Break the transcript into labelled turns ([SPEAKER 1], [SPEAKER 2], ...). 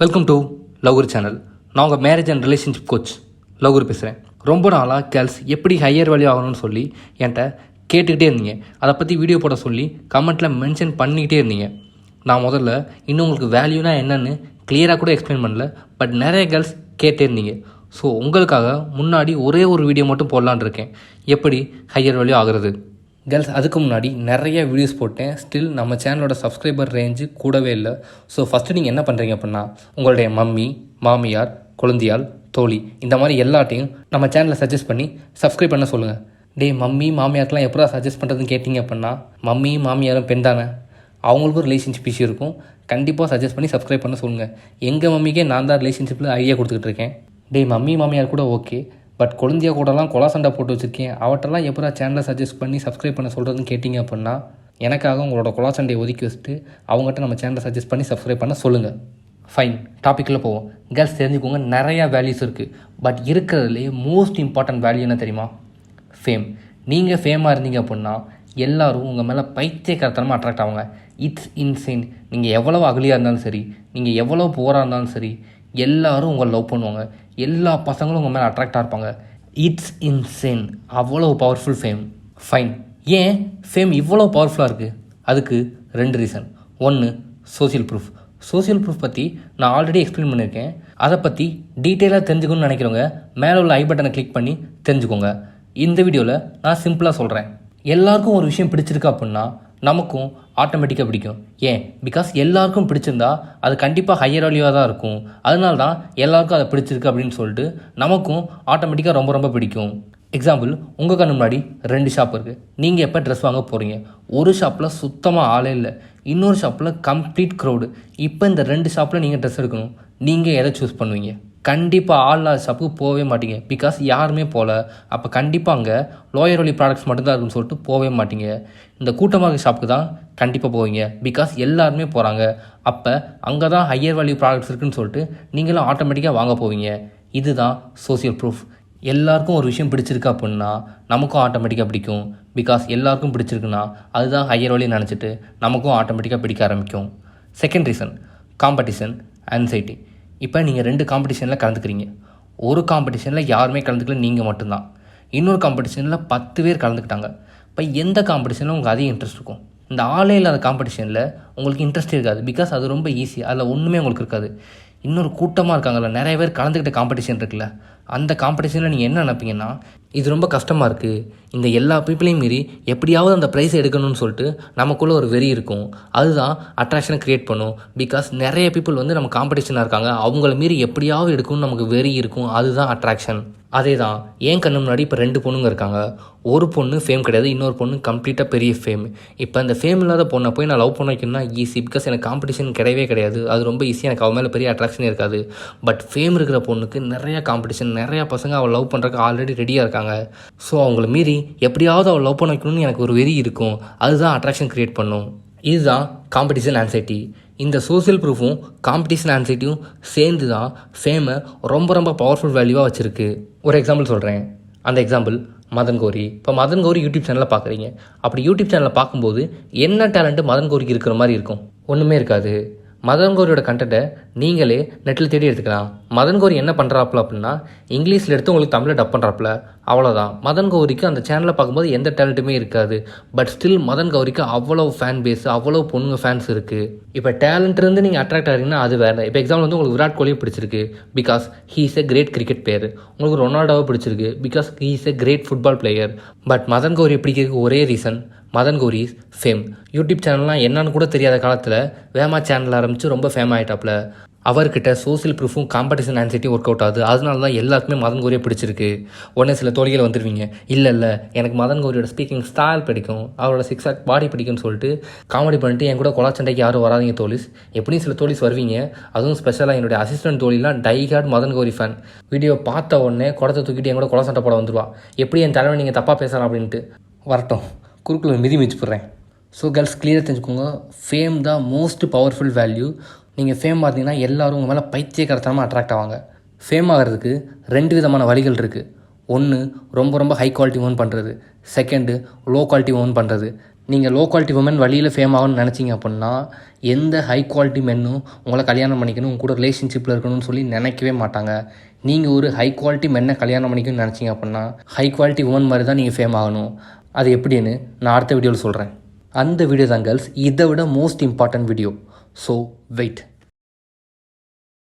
[SPEAKER 1] Welcome to லவ்குரு channel. நான் உங்கள் marriage and relationship coach லவ்குரு பேசுகிறேன். ரொம்ப நாளாக கேர்ள்ஸ் எப்படி ஹையர் வேல்யூ ஆகணும்னு சொல்லி என்கிட்ட கேட்டுக்கிட்டே இருந்தீங்க. அதை பற்றி வீடியோ போட சொல்லி கமெண்ட்டில் மென்ஷன் பண்ணிக்கிட்டே இருந்தீங்க. நான் முதல்ல இன்னும் உங்களுக்கு வேல்யூனா என்னென்னு கிளியராக கூட எக்ஸ்பிளைன் பண்ணல, பட் நிறைய கேர்ள்ஸ் கேட்டே இருந்தீங்க. ஸோ உங்களுக்காக முன்னாடி ஒரே ஒரு வீடியோ மட்டும் போடலான்னு இருக்கேன், எப்படி ஹையர் வேல்யூ ஆகிறது. கேர்ள்ஸ், அதுக்கு முன்னாடி நிறைய வீடியோஸ் போட்டேன், ஸ்டில் நம்ம சேனலோட சப்ஸ்கிரைபர் ரேஞ்சு கூடவே இல்லை. ஸோ ஃபஸ்ட்டு நீங்கள் என்ன பண்ணுறீங்க அப்படின்னா, உங்களுடைய மம்மி, மாமியார், குழந்தையால், தோழி இந்த மாதிரி எல்லாத்தையும் நம்ம சேனலில் சஜஸ்ட் பண்ணி சப்ஸ்கிரைப் பண்ண சொல்லுங்கள். மம்மி மாமியாருக்கெலாம் எப்படா சஜஸ்ட் பண்ணுறதுன்னு கேட்டிங்க அப்படின்னா, மம்மி மாமியாரும் பெண் தானே, அவங்களுக்கும் ரிலேஷன்ஷிப் இஷ்யூ இருக்கும். கண்டிப்பாக சஜஸ்ட் பண்ணி சப்ஸ்கிரைப் பண்ண சொல்லுங்கள். எங்கள் மம்மிக்கே நான் தான் ரிலேஷன்ஷிப்பில் ஐடியா கொடுத்துக்கிட்டு இருக்கேன். மம்மி மாமியார் கூட ஓகே, பட் குழந்தைய கூடலாம் கொலா சண்டை போட்டு வச்சுருக்கேன், அவட்டெல்லாம் எப்படா சேனலை சஜஸ்ட் பண்ணி சப்ஸ்கிரைப் பண்ண சொல்கிறதுன்னு கேட்டிங்க அப்படின்னா, எனக்காக உங்களோட கொலா சண்டையை ஒதுக்கி வச்சுட்டு அவங்ககிட்ட நம்ம சேனலை சஜஸ்ட் பண்ணி சப்ஸ்கிரைப் பண்ண சொல்லுங்கள். ஃபைன், டாப்பிக்கில் போவோம். கேர்ள்ஸ், தெரிஞ்சுக்கோங்க, நிறையா வேல்யூஸ் இருக்குது, பட் இருக்கிறதுலே மோஸ்ட் இம்பார்ட்டன்ட் வேல்யூ என்ன தெரியுமா? ஃபேம். நீங்கள் ஃபேமாக இருந்தீங்க அப்படின்னா எல்லோரும் உங்கள் மேலே பைத்தியக்காரத்தனமாக அட்ராக்ட் ஆவாங்க. இட்ஸ் இன்சைன். நீங்கள் எவ்வளோ அகலியாக இருந்தாலும் சரி, நீங்கள் எவ்வளோ போராக இருந்தாலும் சரி, எல்லோரும் உங்களை லவ் பண்ணுவாங்க. எல்லா பசங்களும் உங்கள் மேலே அட்ராக்டாக இருப்பாங்க. It's insane. அவ்வளோ பவர்ஃபுல் ஃபேம். ஃபைன், ஏன் ஃபேம் இவ்வளோ பவர்ஃபுல்லாக இருக்குது? அதுக்கு 2 ரீசன். ஒன்று, சோசியல் ப்ரூஃப். சோசியல் ப்ரூஃப் பற்றி நான் ஆல்ரெடி எக்ஸ்பிளைன் பண்ணியிருக்கேன். அதை பற்றி டீட்டெயிலாக தெரிஞ்சுக்கணும்னு நினைக்கிறவங்க மேலே உள்ள ஐ பட்டனை கிளிக் பண்ணி தெரிஞ்சுக்கோங்க. இந்த வீடியோவில் நான் சிம்பிளாக சொல்கிறேன். எல்லாருக்கும் ஒரு விஷயம் பிடிச்சிருக்கு அப்படின்னா நமக்கும் ஆட்டோமேட்டிக்காக பிடிக்கும். ஏன்? பிகாஸ் எல்லாருக்கும் பிடிச்சிருந்தா அது கண்டிப்பாக ஹையர் வேல்யூவாக தான் இருக்கும். அதனால தான் எல்லாருக்கும் அதை பிடிச்சிருக்கு அப்படின்னு சொல்லிட்டு நமக்கும் ஆட்டோமேட்டிக்காக ரொம்ப ரொம்ப பிடிக்கும். எக்ஸாம்பிள், உங்கள் கண்ணு முன்னாடி 2 ஷாப் இருக்குது. நீங்கள் எப்போ ட்ரெஸ் வாங்க போகிறீங்க, ஒரு ஷாப்பில் சுத்தமாக ஆளே இல்லை, இன்னொரு ஷாப்பில் கம்ப்ளீட் க்ரௌடு. இப்போ இந்த 2 ஷாப்பில் நீங்கள் ட்ரெஸ் எடுக்கணும், நீங்கள் எதை சூஸ் பண்ணுவீங்க? கண்டிப்பாக ஆன்லைன் ஷாப்புக்கு போகவே மாட்டீங்க, பிகாஸ் யாருமே போகல. அப்போ கண்டிப்பாக அங்கே லோயர் வேல்யூ ப்ராடக்ட்ஸ் மட்டும்தான் இருக்குன்னு சொல்லிட்டு போகவே மாட்டீங்க. இந்த கூட்டமாக ஷாப்புக்கு தான் கண்டிப்பாக போவீங்க, பிகாஸ் எல்லாருமே போகிறாங்க. அப்போ அங்கே தான் ஹையர் வேல்யூ ப்ராடக்ட்ஸ் இருக்குதுன்னு சொல்லிட்டு நீங்களும் ஆட்டோமேட்டிக்காக வாங்க போவீங்க. இதுதான் சோசியல் ப்ரூஃப். எல்லாருக்கும் ஒரு விஷயம் பிடிச்சிருக்கு அப்படின்னா நமக்கும் ஆட்டோமேட்டிக்காக பிடிக்கும். பிகாஸ் எல்லாருக்கும் பிடிச்சிருக்குன்னா அதுதான் ஹையர் வேல்யூ நினச்சிட்டு நமக்கும் ஆட்டோமேட்டிக்காக பிடிக்க ஆரம்பிக்கும். Second reason, competition, anxiety. இப்போ நீங்கள் 2 காம்படிஷனில் கலந்துக்கிறீங்க. ஒரு காம்படிஷனில் யாருமே கலந்துக்கல, நீங்கள் மட்டும்தான். இன்னொரு காம்படிஷனில் 10 பேர் கலந்துக்கிட்டாங்க. இப்போ எந்த காம்படிஷனில் உங்களுக்கு அதிக இன்ட்ரெஸ்ட் இருக்கும்? இந்த ஆளே இல்லாத காம்படிஷனில் உங்களுக்கு இன்ட்ரெஸ்ட் இருக்காது, பிகாஸ் அது ரொம்ப ஈஸி, அதில் ஒன்றுமே உங்களுக்கு இருக்காது. இன்னொரு கூட்டமாக இருக்காங்கல்ல, நிறைய பேர் கலந்துக்கிட்ட காம்படிஷன் இருக்குல்ல, அந்த காம்படிஷனில் நீங்கள் என்ன நினைப்பீங்கன்னா, இது ரொம்ப கஷ்டமாக இருக்குது, இந்த எல்லா பீப்புளையும் மீறி எப்படியாவது அந்த ப்ரைஸ் எடுக்கணும்னு சொல்லிட்டு நமக்குள்ளே ஒரு வெறி இருக்கும். அதுதான் அட்ராக்ஷனை க்ரியேட் பண்ணும். பிகாஸ் நிறைய பீப்புள் வந்து நம்ம காம்படிஷனாக இருக்காங்க, அவங்கள மீறி எப்படியாவது எடுக்கணும்னு நமக்கு வெறி இருக்கும். அதுதான் அட்ராக்ஷன். அதே தான் என் கண்ணு முன்னாடி இப்போ 2 பொண்ணுங்க இருக்காங்க. ஒரு பொண்ணு ஃபேம் கிடையாது, இன்னொரு பொண்ணு கம்ப்ளீட்டாக பெரிய ஃபேம். இப்போ இந்த ஃபேம் இல்லாத பொண்ணை போய் நான் லவ் பண்ண வைக்கணும்னா ஈஸி, பிகாஸ் எனக்கு காம்படிஷன் கிடையவே கிடையாது, அது ரொம்ப ஈஸியாக, எனக்கு அவள் மேலே பெரிய அட்ராக்ஷனே இருக்காது. பட் ஃபேம் இருக்கிற பொண்ணுக்கு நிறையா காம்படிஷன், நிறையா பசங்க அவள் லவ் பண்ணுறதுக்கு ஆல்ரெடி ரெடியாக இருக்காங்க. ஸோ அவங்கள மீறி எப்படியாவது அவள் லவ் பண்ண வைக்கணும்னு எனக்கு ஒரு வெறி இருக்கும். அதுதான் அட்ராக்ஷன் க்ரியேட் பண்ணும். இதுதான் காம்படிஷன் ஆன்சைட்டி. இந்த சோசியல் ப்ரூஃபும் காம்படிஷன் ஆன்சைட்டியும் சேர்ந்து தான் ஃபேமை ரொம்ப ரொம்ப பவர்ஃபுல் வேல்யூவாக வச்சுருக்கு. ஒரு எக்ஸாம்பிள் சொல்கிறேன். அந்த எக்ஸாம்பிள் மதன் கௌரி. இப்போ மதன் கௌரி யூடியூப் சேனலில் பார்க்குறீங்க. அப்படி யூடியூப் சேனலில் பார்க்கும்போது என்ன டேலண்ட்டு மதன் கௌரிக்கு இருக்கிற மாதிரி இருக்கும்? ஒன்றுமே இருக்காது. மதன் கௌரியோட கண்டென்ட்டை நீங்களே நெட்டில் தேடி எடுத்துக்கலாம். மதன் கௌரி என்ன பண்ணுறாப்புல அப்படின்னா, இங்கிலீஷில் எடுத்து உங்களுக்கு தமிழில் டப் பண்ணுறாப்புல, அவ்வளோதான். மதன் கௌரிக்கு அந்த சேனலில் பார்க்கும்போது எந்த டேலண்ட்டுமே இருக்காது. பட் ஸ்டில் மதன் கௌரிக்கு அவ்வளோ ஃபேன் பேஸ், அவ்வளோ பொண்ணுங்க ஃபேன்ஸ் இருக்குது. இப்போ டேலண்ட் இருந்து நீங்கள் அட்ராக்ட் ஆகிறீங்கன்னா அது வேறு. இப்போ எக்ஸாம்பிள் வந்து உங்களுக்கு விராட் கோலியை பிடிச்சிருக்கு, because he is a great cricket player. உங்களுக்கு ரொனால்டோவை பிடிச்சிருக்கு, because he is a great football player. But Madan Gowri பிடிக்கிறதுக்கு ஒரே reason, Madan Gowri fame. YouTube சேனல்லாம் என்னன்னு கூட தெரியாத காலத்தில் வேமா சேனல் ஆரம்பித்து ரொம்ப ஃபேம் ஆகிட்டாப்புல. அவர்கிட்ட சோசியல் ப்ரூஃபும் காம்படிஷன் ஆன்சைட்டி ஒர்க் அவுட் ஆகுது. அதனால தான் எல்லாருக்குமே மதன் கௌரியை பிடிச்சிருக்கு. உடனே சில தோழிகள் வந்துடுவீங்க, இல்லை எனக்கு மதன் கௌரியோட ஸ்பீக்கிங் ஸ்டைல் பிடிக்கும், அவரோட 6 pack பாடி பிடிக்கும்னு சொல்லிட்டு காமெடி பண்ணிட்டு என் கூட கொலாச்சண்டைக்கு யாரும் வராதிங்க தோழிஸ். எப்படியும் சில தோழிஸ் வருவீங்க. அதுவும் ஸ்பெஷலாக என்னுடைய அசிஸ்டன்ட் தோழிலாம் diehard Madan Gowri fan. Video பார்த்த உடனே குடத்தை தூக்கிட்டு என் கூட கொலாச்சண்டை போட வந்துடுவா. எப்படி என் தலைவன் நீங்கள் தப்பாக பேசலாம் அப்படின்ட்டு. வரட்டும், குறுக்குள்ள மிதிச்சு போடுறேன். ஸோ கேர்ள்ஸ், கிளியராக தெரிஞ்சுக்கோங்க, ஃபேம் தான் மோஸ்ட் பவர்ஃபுல் வேல்யூ. நீங்கள் ஃபேம் பார்த்தீங்கன்னா எல்லோரும் உங்கள் மேலே பைத்தியக்காரத்தனமாக அட்ராக்ட் ஆவாங்க. ஃபேம் ஆகிறதுக்கு 2 விதமான வழிகள் இருக்குது. ஒன்று, ரொம்ப ரொம்ப ஹை குவாலிட்டி ஓன் பண்ணுறது. செகண்டு, லோ குவாலிட்டி ஓன் பண்ணுறது. நீங்கள் லோ குவாலிட்டி உமன் வழியில் ஃபேம் ஆகணும்னு நினச்சிங்க அப்படின்னா எந்த ஹை குவாலிட்டி மென்னும் உங்களை கல்யாணம் பண்ணிக்கணும், உங்க கூட ரிலேஷன்ஷிப்பில் இருக்கணும்னு சொல்லி நினைக்கவே மாட்டாங்க. நீங்கள் ஒரு ஹை குவாலிட்டி மென்னை கல்யாணம் பண்ணிக்கணும்னு நினச்சிங்க அப்படின்னா ஹை குவாலிட்டி உமன் மாதிரி தான் நீங்கள் ஃபேம் ஆகணும். அது எப்படின்னு நான் அடுத்த வீடியோவில் சொல்கிறேன். அந்த வீடியோ தான் கேர்ள்ஸ் இதை விட most important video. So wait.